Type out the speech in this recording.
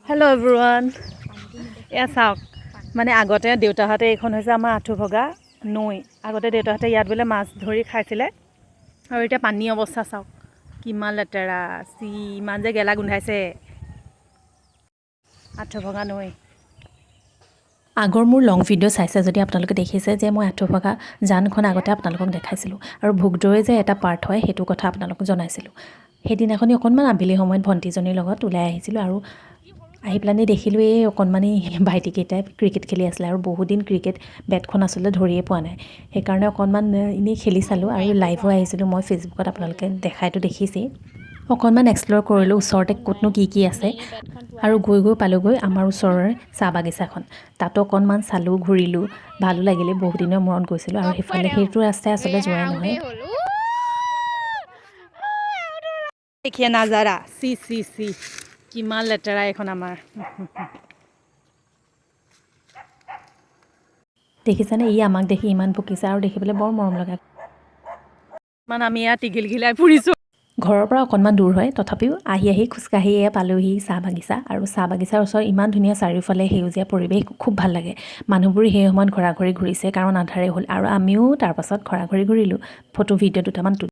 Hello' everyone. এয়া চাওক, মানে আগতে দেউতাহঁতে এইখন হৈছে আমাৰ আঁঠুভগা নৈ। আগতে দেউতাহঁতে ইয়াত বোলে মাছ ধৰি খাইছিলে, আৰু এতিয়া পানী অৱস্থা চাওক কিমান লেতেৰা, ইমান যে গেলা গোন্ধাইছে। আঁঠুভগা নৈ। আগৰ মোৰ লং ভিডিঅ' চাইছে যদি আপোনালোকে দেখিছে যে মই আঁঠুভগা জানখন আগতে আপোনালোকক দেখাইছিলোঁ, আৰু ভোগদৈৰ যে এটা পাৰ্ট হয় সেইটো কথা আপোনালোকক জনাইছিলোঁ। সেইদিনাখনি অকণমান আবেলি সময়ত ভণ্টিজনীৰ লগত ওলাই আহিছিলোঁ, আৰু আহি পেলানি দেখিলোঁ এই অকণমানি ভাইটিকেইটাই ক্ৰিকেট খেলি আছিলে, আৰু বহুদিন ক্ৰিকেট বেটখন আচলতে ধৰিয়ে পোৱা নাই। সেইকাৰণে অকণমান এনেই খেলি চালোঁ, আৰু লাইভো আহিছিলোঁ মই ফেচবুকত, আপোনালোকে দেখাইতো দেখিছেই। অকণমান এক্সপ্ল'ৰ কৰিলোঁ ওচৰতে ক'তনো কি আছে, আৰু গৈ পালোঁগৈ আমাৰ ওচৰৰে চাহ বাগিচাখন। তাতো অকণমান চালোঁ, ঘূৰিলোঁ, ভালো লাগিলে, বহুদিনৰ মূৰত গৈছিলোঁ। আৰু সেইফালে সেইটো ৰাস্তাই আচলতে যোৱাই নহয়। দেখিয়ে নাজাৰা, চি কিমান লেতেৰা এইখন আমাৰ। দেখিছেনে, ই আমাক দেখি ইমান ভুকিছে, আৰু দেখিবলৈ বৰ মৰম লগা। মানে আমি ইয়াত টিঘিল ঘিলাই ফুৰিছোঁ। ঘৰৰ পৰা অকণমান দূৰ হয়, তথাপিও আহি খোজকাঢ়িয়ে পালোঁহি চাহ বাগিচা। আৰু চাহ বাগিচাৰ ওচৰত ইমান ধুনীয়া চাৰিওফালে সেউজীয়া পৰিৱেশ, খুব ভাল লাগে। মানুহবোৰ সেই সময়ত ঘূৰিছে, কাৰণ আন্ধাৰে হ'ল, আৰু আমিও তাৰপাছত ঘূৰিলোঁ, ফটো ভিডিঅ' দুটামান